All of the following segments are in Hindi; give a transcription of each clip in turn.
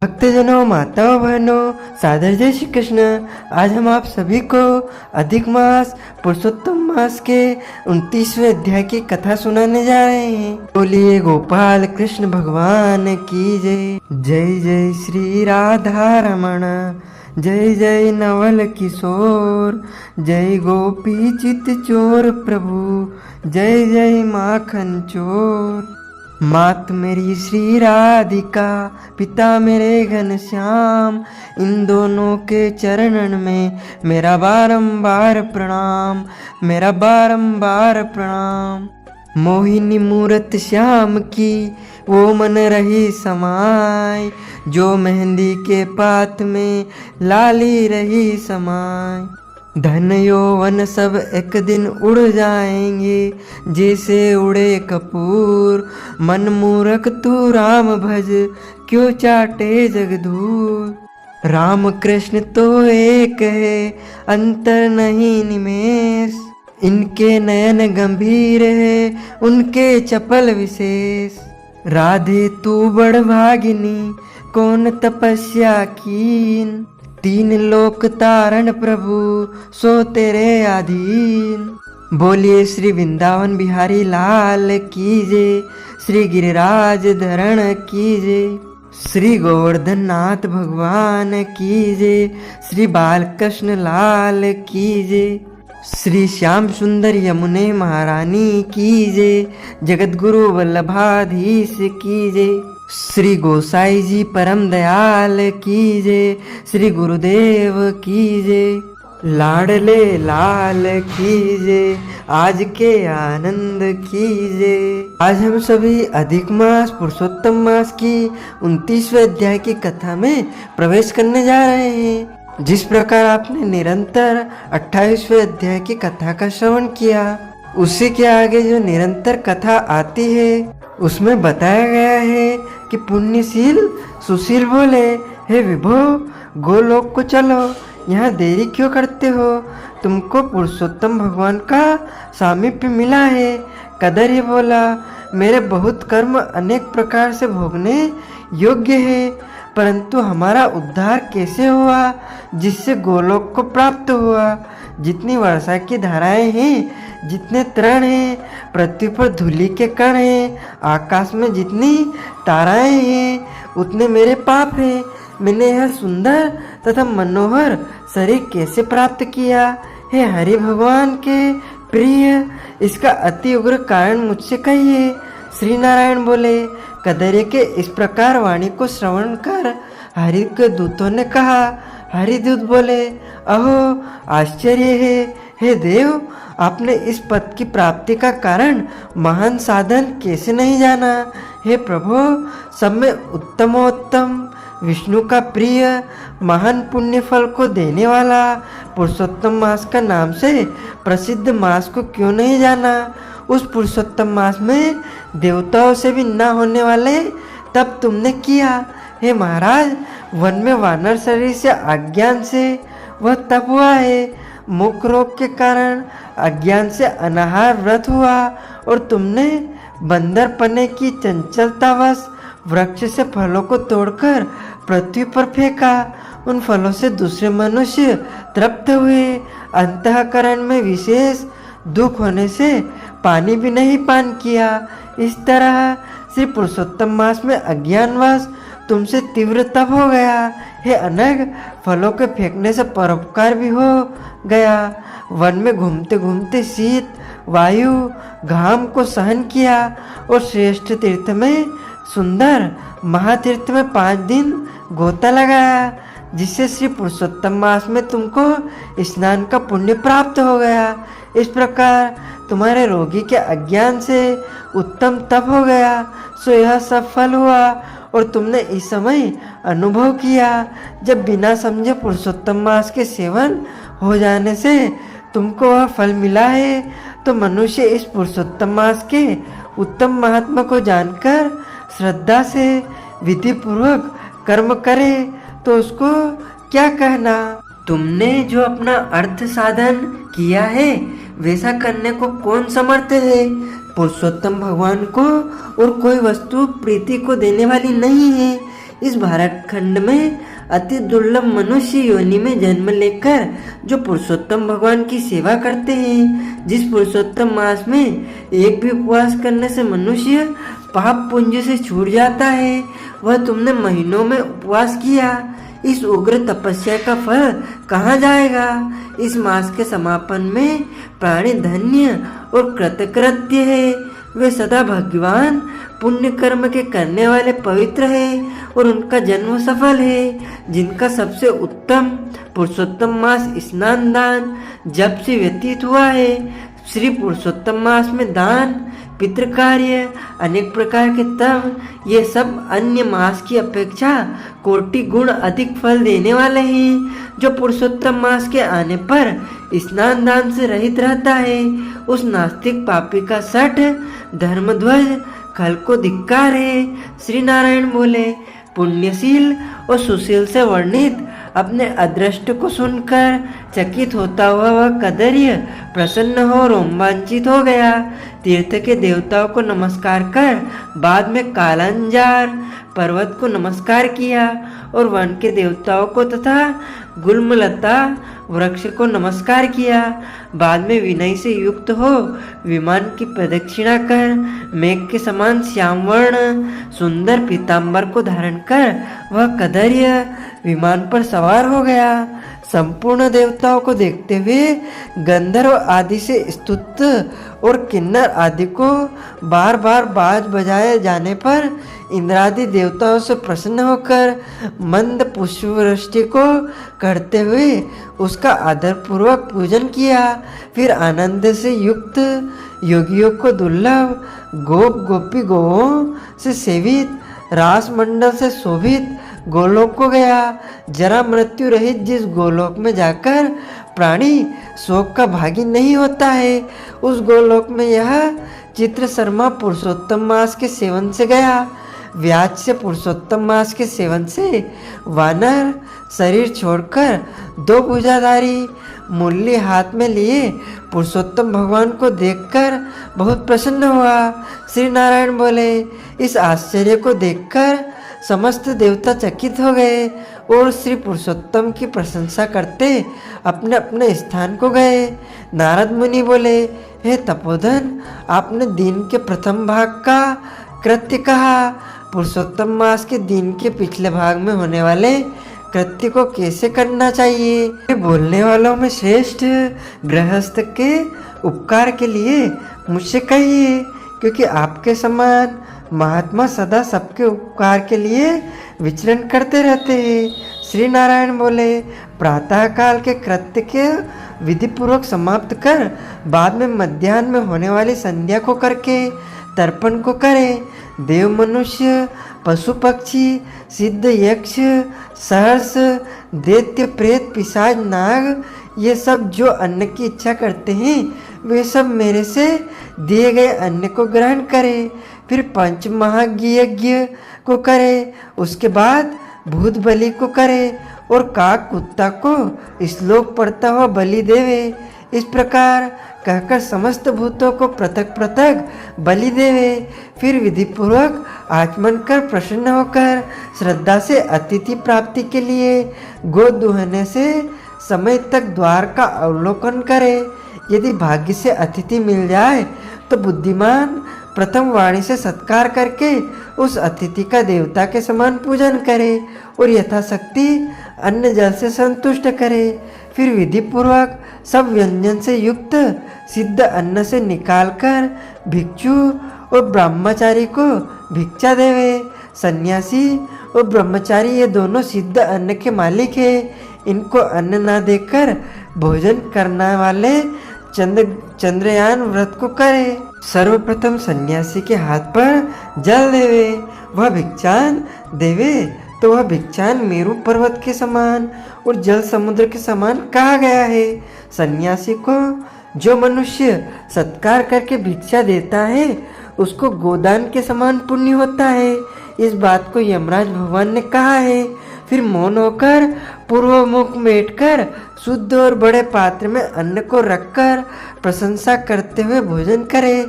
भक्तजनों, माताओं, बहनों, सादर जय श्री कृष्ण। आज हम आप सभी को अधिक मास पुरुषोत्तम मास के 29वें अध्याय की कथा सुनाने जा रहे हैं। बोलिए गोपाल कृष्ण भगवान की जय। जय जय श्री राधा रमण, जय जय नवल किशोर, जय गोपी चित चोर प्रभु, जय जय माखन चोर। मात मेरी श्री राधिका, पिता मेरे घनश्याम, इन दोनों के चरणन में मेरा बारंबार प्रणाम, मेरा बारंबार प्रणाम। मोहिनी मूरत श्याम की वो मन रही समाय, जो मेहंदी के पात में लाली रही समाय। धन यौवन सब एक दिन उड़ जाएंगे, जैसे उड़े कपूर। मन मूरख तू राम भज, क्यों चाटे जगधूर। राम कृष्ण तो एक है, अंतर नहीं निमेष। इनके नयन गंभीर है, उनके चपल विशेष। राधे तू बड़ भागिनी, कौन तपस्या कीन। तीन लोक तारण प्रभु, सो तेरे अधीन। बोलिए श्री वृंदावन बिहारी लाल की जय, श्री गिरिराज धरण की जय, श्री गोवर्धन नाथ भगवान की जय, श्री बालकृष्ण लाल की जय, श्री श्याम सुंदर यमुने महारानी की जय, जगत गुरु वल्लभाधीश की जय, श्री गोसाई जी परम दयाल की जय, श्री गुरुदेव की जय, लाडले लाल की जय, आज के आनंद की जय। आज हम सभी अधिक मास पुरुषोत्तम मास की 29वें अध्याय की कथा में प्रवेश करने जा रहे हैं। जिस प्रकार आपने निरंतर 28वें अध्याय की कथा का श्रवण किया, उसी के आगे जो निरंतर कथा आती है उसमें बताया गया है कि पुण्यशील सुशील बोले, हे विभो, गोलोक को चलो, यहाँ देरी क्यों करते हो? तुमको पुरुषोत्तम भगवान का सामीप्य मिला है। कदर ये बोला, मेरे बहुत कर्म अनेक प्रकार से भोगने योग्य है, परंतु हमारा उद्धार कैसे हुआ जिससे गोलोक को प्राप्त हुआ? जितनी वर्षा की धाराएं हैं, जितने तृण हैं, पृथ्वी पर धूलि के कण हैं, आकाश में जितनी ताराएं हैं, उतने मेरे पाप हैं। मैंने यह सुंदर तथा मनोहर शरीर कैसे प्राप्त किया? हे हरि भगवान के प्रिय, इसका अति उग्र कारण मुझसे कहिए। श्री नारायण बोले, कदरे के इस प्रकार वाणी को श्रवण कर हरि के दूतों ने कहा। हरिदूत बोले, अहो आश्चर्य है, हे देव, आपने इस पद की प्राप्ति का कारण महान साधन कैसे नहीं जाना? हे प्रभु, सब में उत्तमोत्तम विष्णु का प्रिय महान पुण्य फल को देने वाला पुरुषोत्तम मास का नाम से प्रसिद्ध मास को क्यों नहीं जाना? उस पुरुषोत्तम मास में देवताओं से भी न होने वाले तब तुमने किया। हे महाराज, वन में वानर शरीर से अज्ञान से वह तप हुआ है। मुख रोग के कारण अज्ञान से अनाहार व्रत हुआ, और तुमने बंदर पने की चंचलतावश वृक्ष से फलों को तोड़कर पृथ्वी पर फेंका। उन फलों से दूसरे मनुष्य तृप्त हुए। अंतःकरण में विशेष दुख होने से पानी भी नहीं पान किया। इस तरह श्री पुरुषोत्तम मास में अज्ञानवश तुमसे तीव्र तप हो गया। हे अनग, फलों के फेंकने से परोपकार भी हो गया। वन में घूमते घूमते शीत, वायु, घाम को सहन किया, और श्रेष्ठ तीर्थ में सुंदर महातीर्थ में 5 दिन गोता लगाया, जिससे श्री पुरुषोत्तम मास में तुमको स्नान का पुण्य प्राप्त हो गया। इस प्रकार तुम्हारे रोगी के अज्ञान से उत्तम तप हो गया, सो यह सब फल हुआ। और तुमने इस समय अनुभव किया, जब बिना समझे पुरुषोत्तम मास के सेवन हो जाने से तुमको वह फल मिला है, तो मनुष्य इस पुरुषोत्तम मास के उत्तम महात्मा को जानकर श्रद्धा से विधि पूर्वक कर्म करे तो उसको क्या कहना? तुमने जो अपना अर्थ साधन किया है, वैसा करने को कौन समर्थ है? पुरुषोत्तम भगवान को और कोई वस्तु प्रीति को देने वाली नहीं है। इस भारत खंड में अति दुर्लभ मनुष्य योनि में जन्म लेकर जो पुरुषोत्तम भगवान की सेवा करते हैं, जिस पुरुषोत्तम मास में एक भी उपवास करने से मनुष्य पाप पुंज से छूट जाता है, वह तुमने महीनों में उपवास किया, इस उग्र तपस्या का फल कहाँ जाएगा। इस मास के समापन में प्राणी धन्य और कृतकृत्य है, वे सदा भगवान पुण्य कर्म के करने वाले पवित्र है और उनका जन्म सफल है। जिनका सबसे उत्तम पुरुषोत्तम मास स्नान दान जब से व्यतीत हुआ है। श्री पुरुषोत्तम मास में दान, पितृ कार्य, अनेक प्रकार के तप, ये सब अन्य मास की अपेक्षा कोटि गुण अधिक फल देने वाले हैं। जो पुरुषोत्तम मास के आने पर स्नान दान से रहित रहता है, उस नास्तिक पापी का सठ धर्मध्वज कल को धिक्कार है। श्री नारायण बोले, पुण्यशील और सुशील से वर्णित अपने अदृष्ट को सुनकर चकित होता हुआ वह कदर्य प्रसन्न हो रोमांचित हो गया। तीर्थ के देवताओं को नमस्कार कर बाद में कालांजार पर्वत को नमस्कार किया और वन के देवताओं को तथा गुल्मलता वृक्ष को नमस्कार किया। बाद में विनय से युक्त हो विमान की प्रदक्षिणा कर मेघ के समान श्याम वर्ण सुंदर पीताम्बर को धारण कर वह कदर्य विमान पर सवार हो गया। संपूर्ण देवताओं को देखते हुए गंधर्व आदि से स्तुत और किन्नर आदि को बार बार बाज बजाए जाने पर इंद्रादि देवताओं से प्रसन्न होकर मंद पुष्पवृष्टि को करते हुए उसका आदर पूर्वक पूजन किया। फिर आनंद से युक्त योगियों को दुर्लभ गोप गोपी गोओं से सेवित रास मंडल से शोभित गोलोक को गया। जरा मृत्यु रहित जिस गोलोक में जाकर प्राणी शोक का भागी नहीं होता है, उस गोलोक में यह चित्र शर्मा पुरुषोत्तम मास के सेवन से गया। व्याज से पुरुषोत्तम मास के सेवन से वानर शरीर छोड़कर दो भुजाधारी मुरली हाथ में लिए पुरुषोत्तम भगवान को देखकर बहुत प्रसन्न हुआ। श्री नारायण बोले, इस आश्चर्य को देखकर समस्त देवता चकित हो गए और श्री पुरुषोत्तम की प्रशंसा करते अपने अपने स्थान को गए। नारद मुनि बोले, हे तपोधन, आपने दिन के प्रथम भाग का कृत्य कहा, पुरुषोत्तम मास के दिन के पिछले भाग में होने वाले कृत्य को कैसे करना चाहिए। बोलने वालों में श्रेष्ठ गृहस्थ के उपकार के लिए मुझसे कहिए, क्योंकि आपके समान महात्मा सदा सबके उपकार के लिए विचरण करते रहते हैं। श्री नारायण बोले, प्रातः काल के कृत्य के विधि पूर्वक समाप्त कर बाद में मध्याह्न में होने वाली संध्या को करके तर्पण को करें। देव मनुष्य पशु पक्षी सिद्ध यक्ष सहर्ष दैत्य प्रेत पिशाच नाग ये सब जो अन्न की इच्छा करते हैं वे सब मेरे से दिए गए अन्न को ग्रहण करें। फिर पंच महायज्ञ को करे, उसके बाद भूत बलि को करे और काक कुत्ता को श्लोक पढ़ता हुआ बलि देवे। इस प्रकार कहकर समस्त भूतों को पृथक पृथक बलि देवे। फिर विधि पूर्वक आचमन कर प्रसन्न होकर श्रद्धा से अतिथि प्राप्ति के लिए गो दुहने से समय तक द्वार का अवलोकन करे। यदि भाग्य से अतिथि मिल जाए तो बुद्धिमान प्रथम वाणी से सत्कार करके उस अतिथि का देवता के समान पूजन करे और यथाशक्ति अन्न जल से संतुष्ट करे। फिर विधि पूर्वक सब व्यंजन से युक्त सिद्ध अन्न से निकालकर भिक्षु और ब्रह्मचारी को भिक्षा देवे। सन्यासी और ब्रह्मचारी ये दोनों सिद्ध अन्न के मालिक है। इनको अन्न ना देकर भोजन करने वाले चंद्रयान व्रत को करे। सर्वप्रथम सन्यासी के हाथ पर जल देवे, वह भिक्षान देवे तो वह भिक्षान मेरू पर्वत के समान और जल समुद्र के समान कहा गया है। सन्यासी को जो मनुष्य सत्कार करके भिक्षा देता है उसको गोदान के समान पुण्य होता है। इस बात को यमराज भगवान ने कहा है। फिर मौन होकर पूर्व मुख मेटकर शुद्ध और बड़े पात्र में अन्न को रखकर प्रशंसा करते हुए भोजन करे।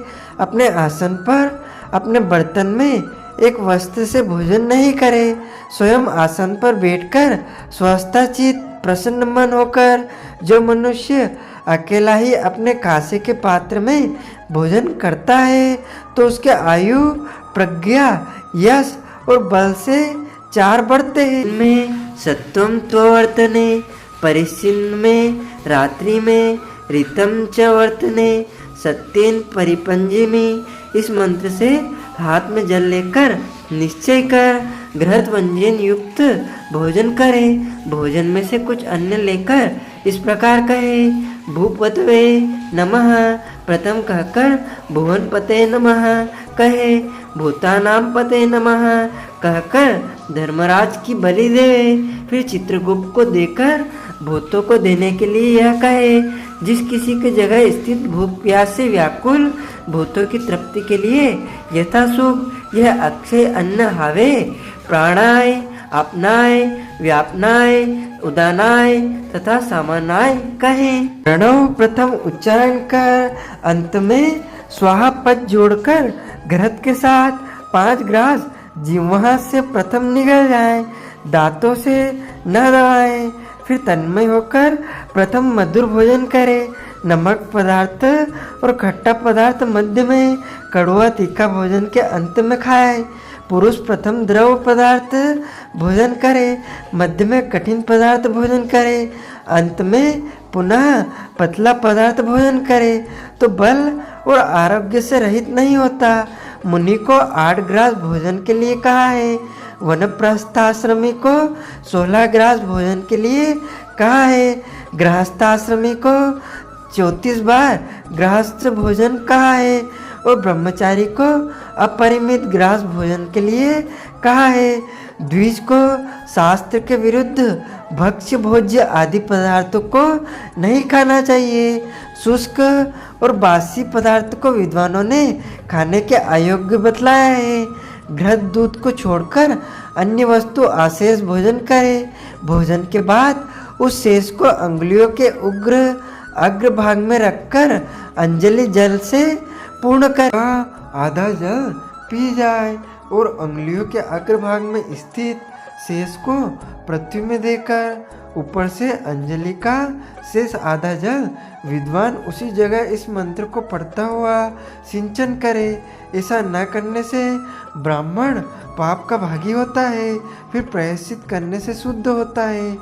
अपने आसन पर अपने बर्तन में एक वस्त्र से भोजन नहीं करे, स्वयं आसन पर बैठकर स्वस्थचित प्रसन्न मन होकर जो मनुष्य अकेला ही अपने कांसे के पात्र में भोजन करता है तो उसके आयु, प्रज्ञा, यश और बल से 4 बढ़ते हैं। में सत्वम त्वर्तने परिच्छिन्न में रात्रि में ऋतम च वर्तने सत्येन परिपंजिमी। इस मंत्र से हाथ में जल लेकर निश्चय कर घृत व्यंजन युक्त भोजन करे। भोजन में से कुछ अन्न लेकर इस प्रकार कहे, भूपतवे नमः प्रथम कहकर भुवन पते नमः कहे, भूतानाम पते नमः कहकर धर्मराज की बलि दे। फिर चित्रगुप्त को देकर भूतों को देने के लिए यह कहे, जिस किसी की जगह स्थित भूख प्यास से व्याकुल भूतों की तृप्ति के लिए यथा सुख यह अक्षय अन्न हावे, प्राणाय अपनाय व्यापनाय उदानाय तथा सामानाय कहे। प्रणव प्रथम उच्चारण कर अंत में स्वाहा पद जोड़कर घृत के साथ 5 ग्रास जिह्वा से प्रथम निगल जाए, दांतों से न दबाए। फिर तन्मय होकर प्रथम मधुर भोजन करे, नमक पदार्थ और खट्टा पदार्थ मध्य में, कड़वा तीखा भोजन के अंत में खाए। पुरुष प्रथम द्रव पदार्थ भोजन करे, मध्य में कठिन पदार्थ भोजन करे, अंत में पुनः पतला पदार्थ भोजन करे तो बल और आरोग्य से रहित नहीं होता। मुनि को 8 ग्रास भोजन के लिए कहा है, वनप्रस्थाश्रमी को 16 ग्रास भोजन के लिए कहा है, गृहस्थाश्रमी को 34 बार गृहस्थ भोजन कहा है और ब्रह्मचारी को अपरिमित ग्रास भोजन के लिए कहा है। द्विज को शास्त्र के विरुद्ध भक्ष्य भोज्य आदि पदार्थों को नहीं खाना चाहिए। शुष्क और बासी पदार्थ को विद्वानों ने खाने के अयोग्य बतलाया है। घृत दूध को छोड़कर अन्य वस्तु आशेष भोजन करे। भोजन के बाद उस शेष को अंगुलियों के उग्र अग्र भाग में रखकर अंजलि जल से पूर्ण कर आधा जल पी जाए और अंगुलियों के अग्र भाग में स्थित शेष को पृथ्वी में देकर ऊपर से अंजलि का शेष आधा जल विद्वान उसी जगह इस मंत्र को पढ़ता हुआ सिंचन करे। ऐसा न करने से ब्राह्मण पाप का भागी होता है, फिर प्रायश्चित करने से शुद्ध होता है।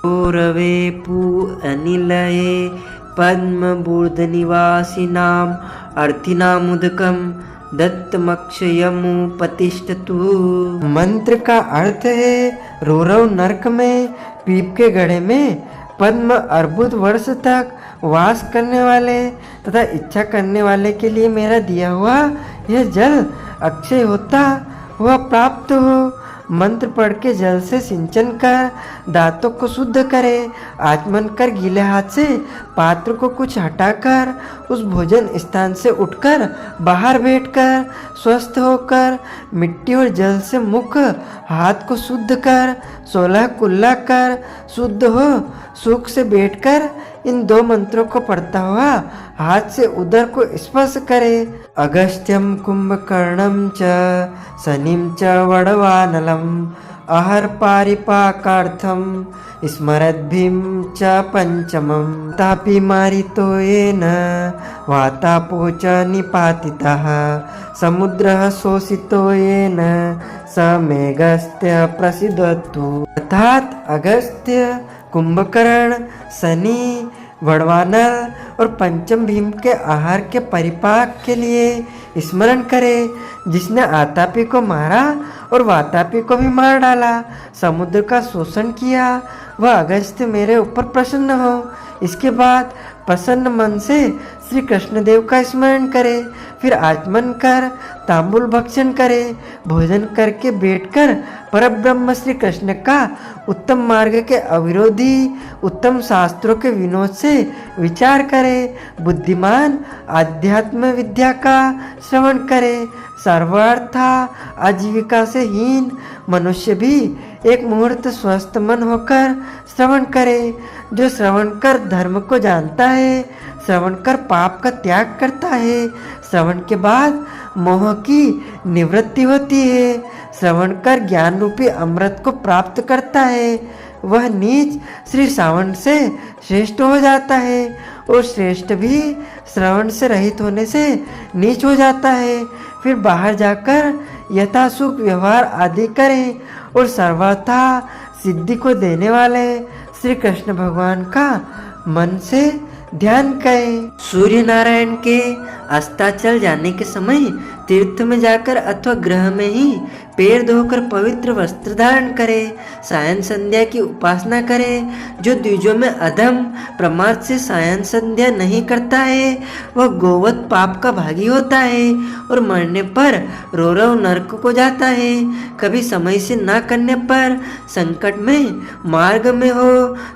पूर्वे पू अनिलये पद्म बूर्ध निवासिनाम अर्थिनामुदकम दत्तमक्षयमु प्रतिष्ठतु। मंत्र का अर्थ है, रौरव नरक में पीप के गड्ढे में पद्म अर्बुद वर्ष तक वास करने वाले तथा इच्छा करने वाले के लिए मेरा दिया हुआ यह जल अक्षय होता हुआ प्राप्त हो। मंत्र पढ़ के जल से सिंचन कर दांतों को शुद्ध करे। आचमन कर गीले हाथ से पात्र को कुछ हटाकर उस भोजन स्थान से उठकर बाहर बैठकर स्वस्थ होकर मिट्टी और जल से मुख हाथ को शुद्ध कर 16 कुल्ला कर शुद्ध हो सुख से बैठकर इन 2 मंत्रों को पढ़ता हुआ हाथ से उदर को स्पर्श करे। अगस्त्यम कुंभकर्णम च शनिम च वडवानलम अहर पारिपाकार्थम स्मरद्भिम च पंचमम तापि मारितो येन वातापो च निपातितः समुद्रः शोषितो येन स मेघस्य प्रसिद्धतु। अर्थात अगस्त्य, कुंभकर्ण, शनि, वडवानल और पंचम भीम के आहार के परिपाक के लिए स्मरण करे, जिसने आतापी को मारा और वातापी को भी मार डाला, समुद्र का शोषण किया। वह अगस्त्य मेरे ऊपर प्रसन्न हो। इसके बाद प्रसन्न मन से श्री कृष्णदेव का स्मरण करे, फिर आचमन कर तांबुल भक्षण करे। भोजन करके बैठकर परब्रह्म श्री कृष्ण का उत्तम मार्ग के अविरोधी उत्तम शास्त्रों के विनोद से विचार करे। बुद्धिमान आध्यात्म विद्या का श्रवण करे। सर्वार्था आजीविका से हीन मनुष्य भी एक मुहूर्त स्वस्थ मन होकर श्रवण करे। जो श्रवण कर धर्म को जानता है, श्रवण कर पाप का त्याग करता है, श्रवण के बाद मोह की निवृत्ति होती है, श्रवण कर ज्ञान रूपी अमृत को प्राप्त करता है, वह नीच श्री श्रवण से श्रेष्ठ हो जाता है और श्रेष्ठ भी श्रवण से रहित होने से नीच हो जाता है। फिर बाहर जाकर यथा सुख व्यवहार आदि करें और सर्वथा सिद्धि को देने वाले श्री कृष्ण भगवान का मन से ध्यान करें। सूर्य नारायण के अस्ताचल जाने के समय तीर्थ में जाकर अथवा गृह में ही पैर धोकर पवित्र वस्त्र धारण करे। सायं संध्या की उपासना करे। जो द्विजों में अधम प्रमाद से सायं संध्या नहीं करता है वह गोवत पाप का भागी होता है और मरने पर रोरव नरक को जाता है। कभी समय से न करने पर संकट में मार्ग में हो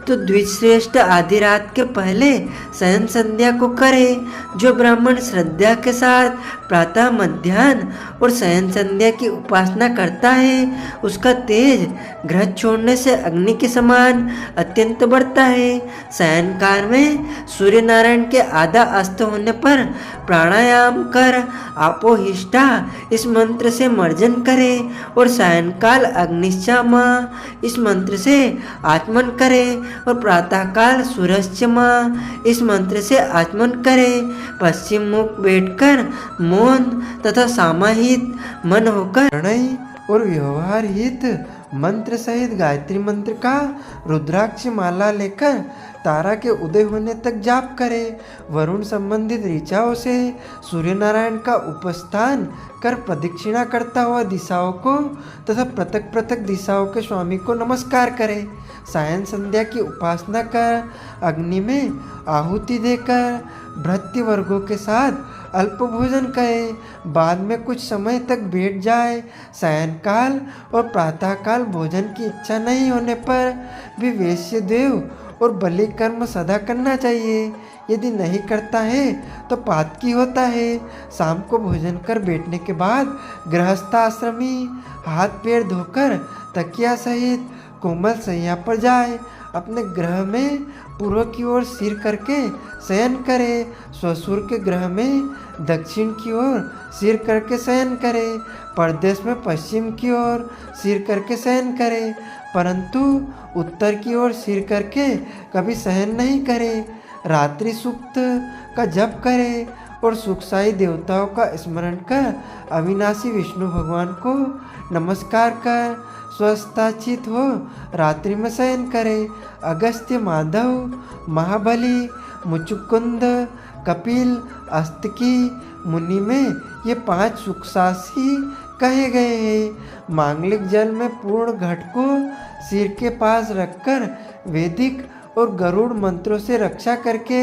तो द्विजश्रेष्ठ आधी रात के पहले सायं संध्या को करे। जो ब्राह्मण श्रद्धा के साथ प्रातः मध्याह्न और सायं संध्या की उपासना करता है उसका तेज ग्रह छोड़ने से अग्नि के समान अत्यंत बढ़ता है। सायंकाल में सूर्य नारायण के आधा अस्त होने पर प्राणायाम कर आपोहिष्ठा इस मंत्र से मर्जन करे और सायंकाल अग्निश्चामा इस मंत्र से आचमन करे और प्रातःकाल सूर्यश्चमा इस मंत्र से आचमन करे। पश्चिम मुख बैठकर मौन तथा समाहित मन होकर प्रणय और व्यवहार हित मंत्र सहित गायत्री मंत्र का रुद्राक्ष माला लेकर तारा के उदय होने तक जाप करे। वरुण संबंधित ऋचाओं से सूर्य नारायण का उपस्थान कर प्रदक्षिणा करता हुआ दिशाओं को तथा पृथक पृथक दिशाओं के स्वामी को नमस्कार करे। सायं संध्या की उपासना कर अग्नि में आहुति देकर भृत्य वर्गों के साथ अल्प भोजन करे। बाद में कुछ समय तक बैठ जाए। सायंकाल और प्रातःकाल भोजन की इच्छा नहीं होने पर भी वैश्य देव और बलि कर्म सदा करना चाहिए। यदि नहीं करता है तो पातकी होता है। शाम को भोजन कर बैठने के बाद गृहस्थाश्रमी हाथ पैर धोकर तकिया सहित कोमल शैया पर जाए। अपने ग्रह में पूर्व की ओर सिर करके शयन करे। ससुर के ग्रह में दक्षिण की ओर सिर करके शयन करे। परदेश में पश्चिम की ओर सिर करके शयन करे, परंतु उत्तर की ओर सिर करके कभी शयन नहीं करे। रात्रि सूक्त का जप करे और सुखसाई देवताओं का स्मरण कर अविनाशी विष्णु भगवान को नमस्कार कर स्वस्थाचित हो रात्रि में शयन करे। अगस्त्य, माधव, महाबली, मुचुकुंद, कपिल, अस्तकी मुनि में ये 5 सुखसासी कहे गए हैं। मांगलिक जल में पूर्ण घट को सिर के पास रखकर वैदिक और गरुड़ मंत्रों से रक्षा करके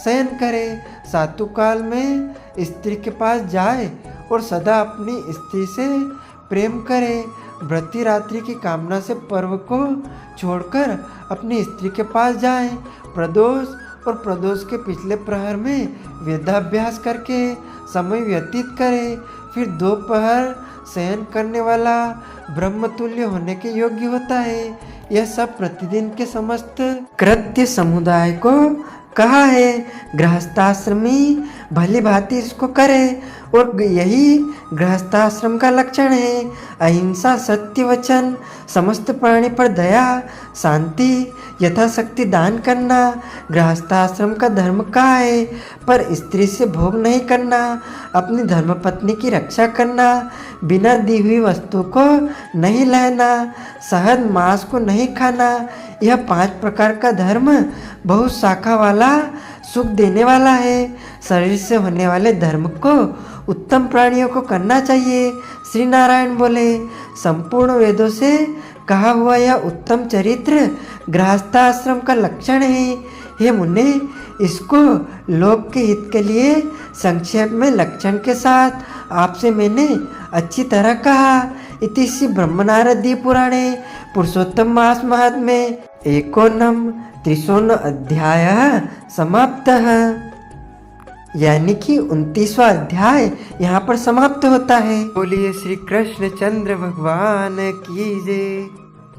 शयन करे। सातुकाल में स्त्री के पास जाए और सदा अपनी स्त्री से प्रेम करे। व्रती रात्रि की कामना से पर्व को छोड़कर अपनी स्त्री के पास जाए। प्रदोष और प्रदोष के पिछले प्रहर में वेदाभ्यास करके समय व्यतीत करे। फिर दोपहर शयन करने वाला ब्रह्मतुल्य होने के योग्य होता है। यह सब प्रतिदिन के समस्त कृत्य समुदाय को कहा है। गृहस्थाश्रमी भली भांति इसको करे और यही गृहस्थाश्रम का लक्षण है। अहिंसा, सत्य वचन, समस्त प्राणी पर दया, शांति, यथाशक्ति दान करना गृहस्थाश्रम का धर्म कहा है। पर स्त्री से भोग नहीं करना, अपनी धर्मपत्नी की रक्षा करना, बिना दी हुई वस्तु को नहीं लेना, शहद मांस को नहीं खाना, यह 5 प्रकार का धर्म बहुत शाखा वाला सुख देने वाला है। शरीर से होने वाले धर्म को उत्तम प्राणियों को करना चाहिए। श्री नारायण बोले, संपूर्ण वेदों से कहा हुआ यह उत्तम चरित्र गृहस्थाश्रम का लक्षण है। हे मुने, इसको लोक के हित के लिए संक्षेप में लक्षण के साथ आपसे मैंने अच्छी तरह कहा। इति श्री ब्रह्मनारदी पुराणे पुरुषोत्तम मास महात्म्ये एकोनम 30 अध्याय समाप्त। यानी कि 29वां अध्याय यहाँ पर समाप्त होता है। बोलिए श्री कृष्ण चंद्र भगवान की जय।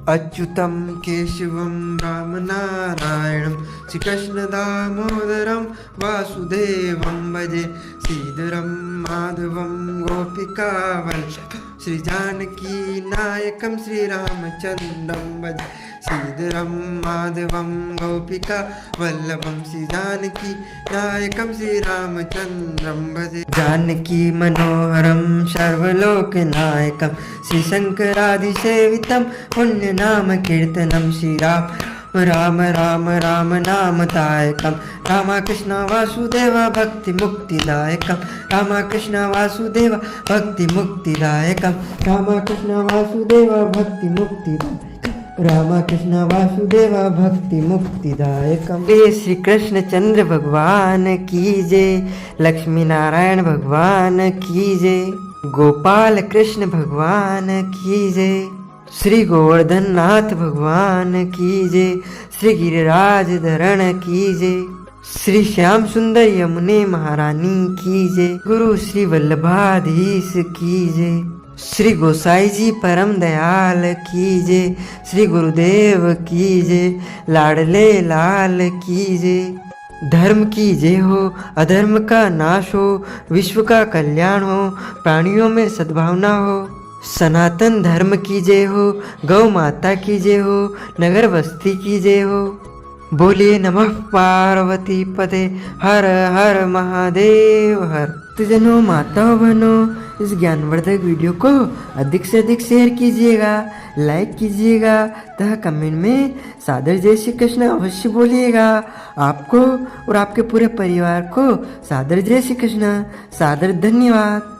अच्युतं केशवं रामनारायणं श्रीकृष्ण दामोदरं वासुदेवं भजे श्रीधरं माधवं गोपिकावल्लभं श्रीजानकी नायकं श्रीरामचन्द्रं भजे श्रीधरं माधवं गोपिका वल्लभं श्रीजानकी नायकं श्रीरामचन्द्रं भजे जानकी मनोहरं सर्वलोकनायकं श्रीशङ्करादिसेवितं पुण्यनाम कीर्तनं श्रीराम राम राम राम नामदायकं रामकृष्ण वासुदेव भक्ति मुक्तिदायकं रामकृष्ण वासुदेव भक्ति मुक्तिदायकं रामकृष्ण वासुदेव भक्ति मुक्तिदायकं रामकृष्ण वासुदेव भक्ति मुक्तिदायकम। श्री कृष्ण चंद्र भगवान की जय, लक्ष्मी नारायण भगवान की जय, गोपाल कृष्ण भगवान की जय, श्री गोवर्धन नाथ भगवान की जय, श्री गिरिराज धरण की जय, श्री श्याम सुंदर यमुने महारानी की जय, गुरु श्री वल्लभाधीश की जय, श्री गोसाई जी परम दयाल की जय, श्री गुरुदेव की जय, लाडले लाल की जय। धर्म की जय हो, अधर्म का नाश हो, विश्व का कल्याण हो, प्राणियों में सद्भावना हो, सनातन धर्म की जय हो, गौ माता की जय हो, नगर बस्ती की जय हो। बोलिए नमः पार्वती पते हर हर महादेव हर। तो जनों, माताओं बहनों, इस ज्ञानवर्धक वीडियो को अधिक से अधिक शेयर कीजिएगा, लाइक कीजिएगा तथा कमेंट में सादर जय श्री कृष्ण अवश्य बोलिएगा। आपको और आपके पूरे परिवार को सादर जय श्री कृष्ण, सादर धन्यवाद।